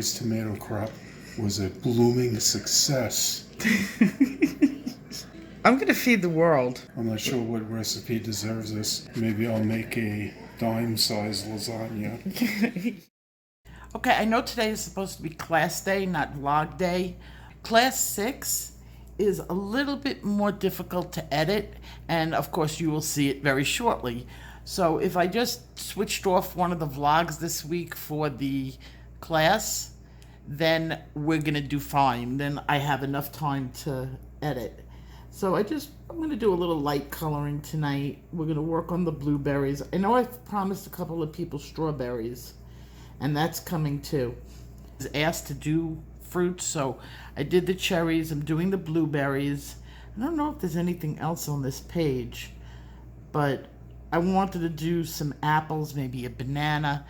Blueberries tomato crop was a blooming success. I'm going to feed the world. I'm not sure what recipe deserves this. Maybe I'll make a dime-sized lasagna. Okay, I know today is supposed to be class day, not vlog day. Class 6 is a little bit more difficult to edit, and of course you will see it very shortly. So if I just switched off one of the vlogs this week for the class, then we're gonna do fine. Then I have enough time to edit. So I'm gonna do a little light coloring tonight. We're gonna work on the blueberries. I know I've promised a couple of people strawberries, and that's coming too. I was asked to do fruits, so I did the cherries. I'm doing the blueberries. I don't know if there's anything else on this page, but I wanted to do some apples, maybe a banana,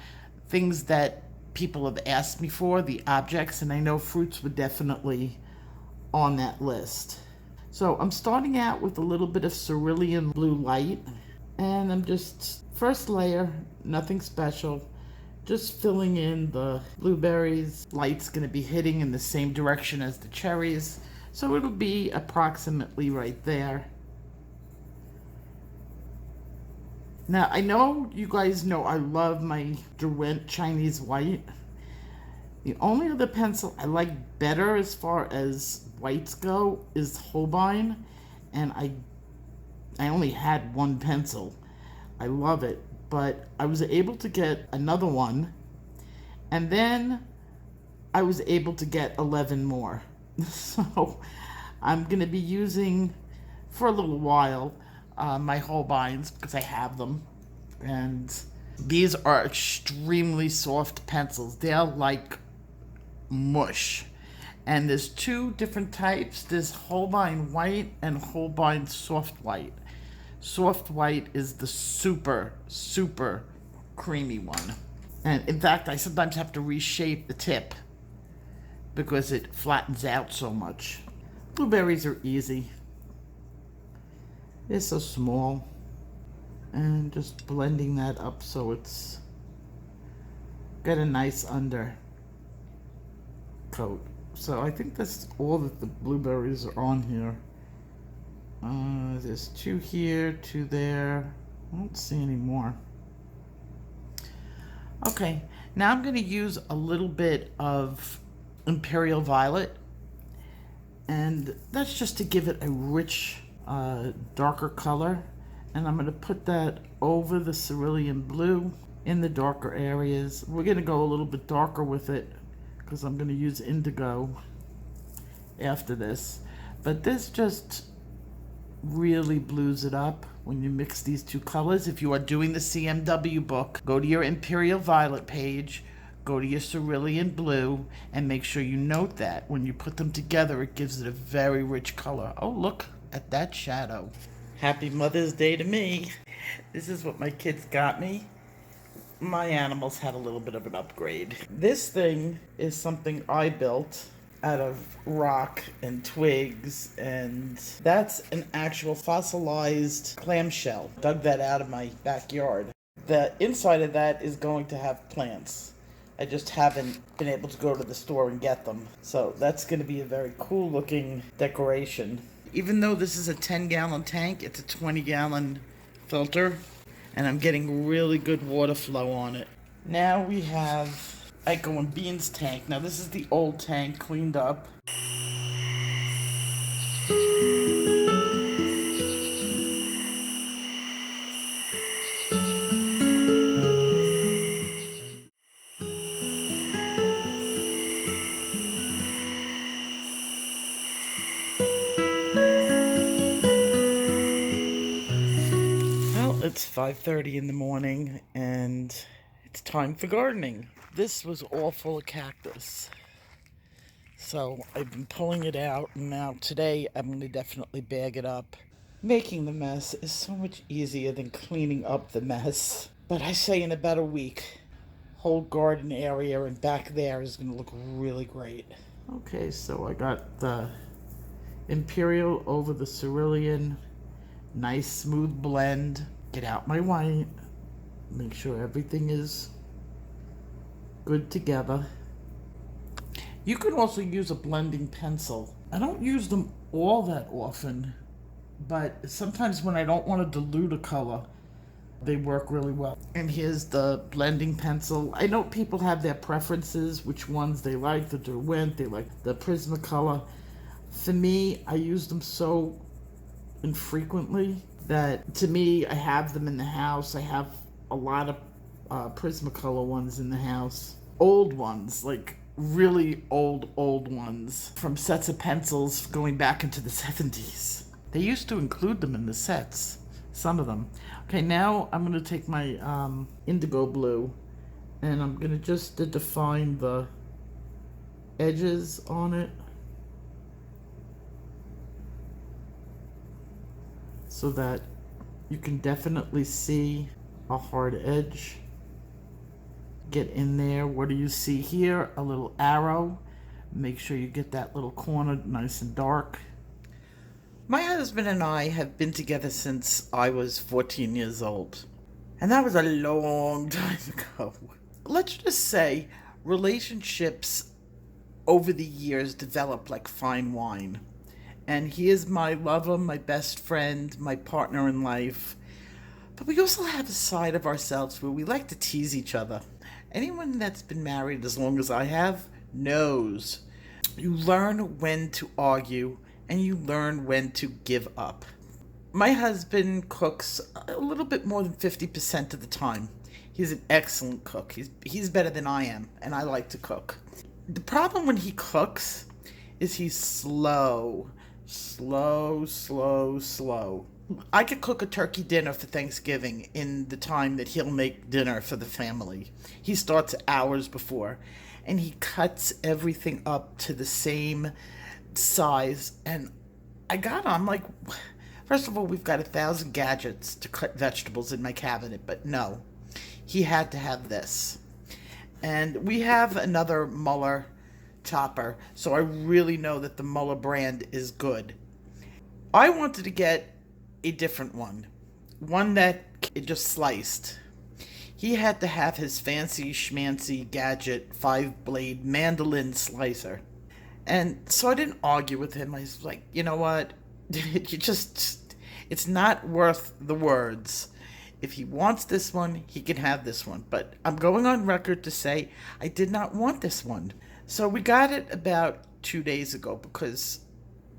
things that people have asked me for, the objects, and I know fruits were definitely on that list. So I'm starting out with a little bit of cerulean blue light, and I'm just, first layer, nothing special, just filling in the blueberries. Light's gonna be hitting in the same direction as the cherries, so it'll be approximately right there. Now, I know you guys know I love my Derwent Chinese white. The only other pencil I like better as far as whites go is Holbein, and I only had one pencil. I love it, but I was able to get another one, and then I was able to get 11 more. So I'm going to be using, for a little while, my Holbeins, because I have them, and these are extremely soft pencils. They're like mush. And there's two different types. There's Holbein white and Holbein soft white. Soft white is the super creamy one. And in fact, I sometimes have to reshape the tip because it flattens out so much. Blueberries are easy. They're so small. And just blending that up so it's got a nice under coat. So I think that's all that the blueberries are on here. There's 2 here, 2 there. I don't see any more. Okay, now I'm going to use a little bit of Imperial Violet, and that's just to give it a rich, darker color. And I'm going to put that over the cerulean blue in the darker areas. We're going to go a little bit darker with it because I'm going to use indigo after this. But this just really blues it up when you mix these two colors. If you are doing the CMW book, go to your Imperial Violet page, go to your cerulean blue, and make sure you note that when you put them together, it gives it a very rich color. Oh, look at that shadow. Happy Mother's Day to me. This is what my kids got me. My animals had a little bit of an upgrade. This thing is something I built out of rock and twigs, and that's an actual fossilized clamshell. Dug that out of my backyard. The inside of that is going to have plants. I just haven't been able to go to the store and get them. So that's going to be a very cool looking decoration. Even though this is a 10-gallon tank, it's a 20-gallon filter, and I'm getting really good water flow on it. Now we have Echo and Bean's tank. Now this is the old tank cleaned up. It's 5:30 in the morning, and it's time for gardening. This was all full of cactus, so I've been pulling it out, and now today I'm going to definitely bag it up. Making the mess is so much easier than cleaning up the mess. But I say in about a week, whole garden area and back there is going to look really great. Okay, so I got the Imperial over the cerulean, nice smooth blend. Get out my white, make sure everything is good together. You could also use a blending pencil. I don't use them all that often, but sometimes when I don't want to dilute a color, they work really well. And here's the blending pencil. I know people have their preferences, which ones they like, the Derwent, they like the Prismacolor. For me, I use them so infrequently that to me, I have them in the house. I have a lot of Prismacolor ones in the house. Old ones, like really old ones from sets of pencils going back into the 70s. They used to include them in the sets, some of them. Okay, now I'm going to take my indigo blue and I'm going to just define the edges on it so that you can definitely see a hard edge. Get in there. What do you see here? A little arrow. Make sure you get that little corner nice and dark. My husband and I have been together since I was 14 years old. And that was a long time ago. Let's just say relationships over the years develop like fine wine. And he is my lover, my best friend, my partner in life. But we also have a side of ourselves where we like to tease each other. Anyone that's been married as long as I have knows you learn when to argue and you learn when to give up. My husband cooks a little bit more than 50% of the time. He's an excellent cook. He's better than I am, and I like to cook. The problem when he cooks is he's slow. I could cook a turkey dinner for Thanksgiving in the time that he'll make dinner for the family. He starts hours before, and he cuts everything up to the same size. And I'm like, first of all, we've got 1,000 gadgets to cut vegetables in my cabinet, but no, he had to have this. And we have another Muller chopper, so I really know that the Muller brand is good. I wanted to get a different one that it just sliced. He had to have his fancy schmancy gadget 5-blade mandoline slicer. And so I didn't argue with him. I was like, you know what? It's not worth the words. If he wants this one, he can have this one. But I'm going on record to say I did not want this one. So we got it about 2 days ago because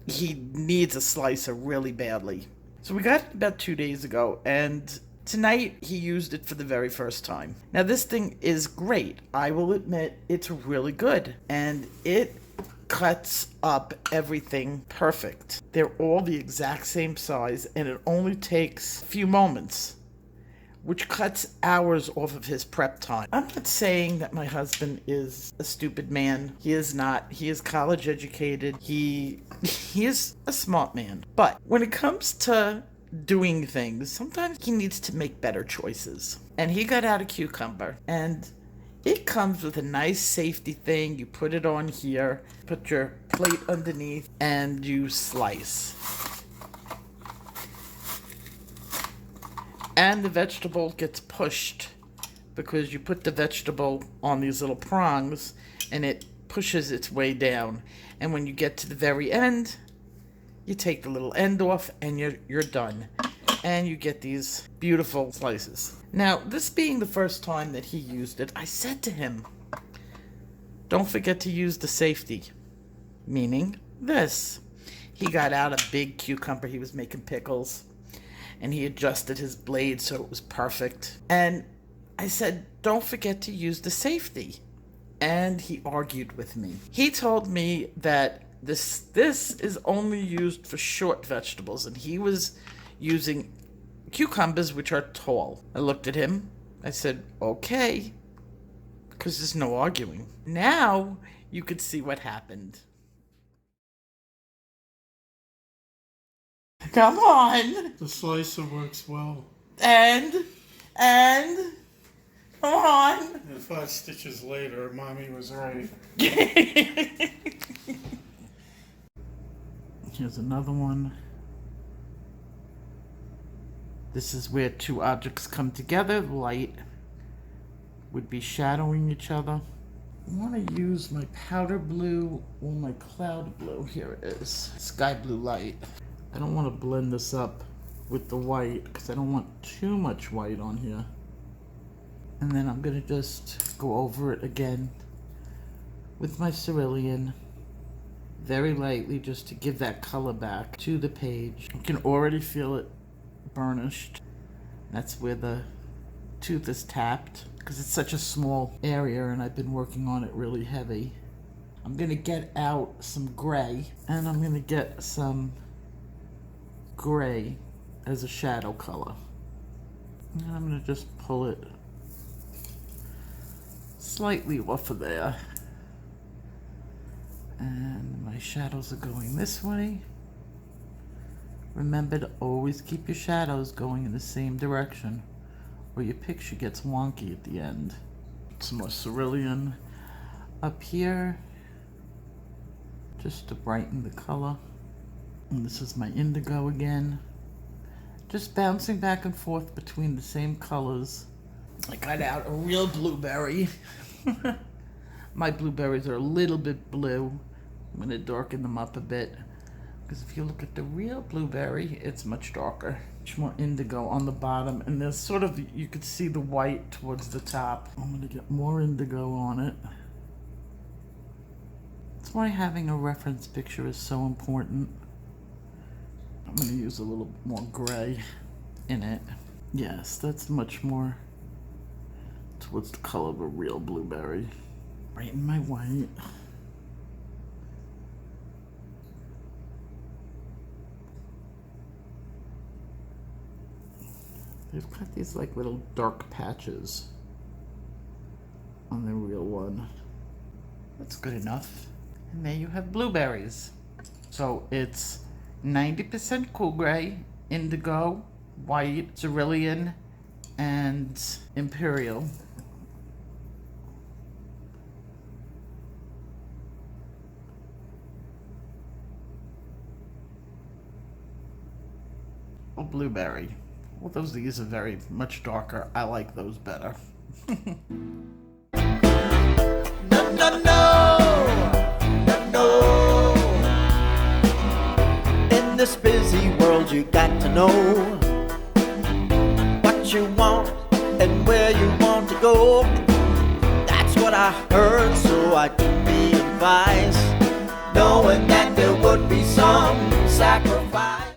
he needs a slicer really badly. So we got it about 2 days ago, and tonight he used it for the very first time. Now this thing is great. I will admit it's really good, and it cuts up everything perfect. They're all the exact same size, and it only takes a few moments, which cuts hours off of his prep time. I'm not saying that my husband is a stupid man. He is not. He is college educated. He is a smart man. But when it comes to doing things, sometimes he needs to make better choices. And he got out a cucumber, and it comes with a nice safety thing. You put it on here, put your plate underneath, and you slice. And the vegetable gets pushed because you put the vegetable on these little prongs and it pushes its way down. And when you get to the very end, you take the little end off and you're done. And you get these beautiful slices. Now, this being the first time that he used it, I said to him, don't forget to use the safety, meaning this. He got out a big cucumber. He was making pickles. And he adjusted his blade so it was perfect. And I said, don't forget to use the safety. And he argued with me. He told me that this is only used for short vegetables, and he was using cucumbers which are tall. I looked at him. I said, okay, because there's no arguing. Now you could see what happened. Come on. The slicer works well. And, come on. And 5 stitches later, Mommy was right. Here's another one. This is where two objects come together. The light would be shadowing each other. I want to use my powder blue or my cloud blue. Here it is, sky blue light. I don't want to blend this up with the white because I don't want too much white on here. And then I'm going to just go over it again with my cerulean very lightly, just to give that color back to the page. You can already feel it burnished. That's where the tooth is tapped because it's such a small area and I've been working on it really heavy. I'm going to get out some gray and I'm going to get some gray as a shadow color. And I'm going to just pull it slightly off of there. And my shadows are going this way. Remember to always keep your shadows going in the same direction or your picture gets wonky at the end. Some more cerulean up here just to brighten the color. And this is my indigo again. Just bouncing back and forth between the same colors. I got out a real blueberry. My blueberries are a little bit blue. I'm going to darken them up a bit because if you look at the real blueberry, it's much darker. Much more indigo on the bottom, and there's sort of, you could see the white towards the top. I'm going to get more indigo on it. That's why having a reference picture is so important. I'm going to use a little more gray in it. Yes, that's much more towards the color of a real blueberry. Right in my white. They've got these like little dark patches on the real one. That's good enough. And there you have blueberries. So it's 90% cool gray, indigo, white, cerulean, and imperial. Oh, blueberry. Well, these are very much darker. I like those better. No, no, no, no, no. In this busy world, you got to know what you want and where you want to go. That's what I heard, so I took the advice, knowing that there would be some sacrifice.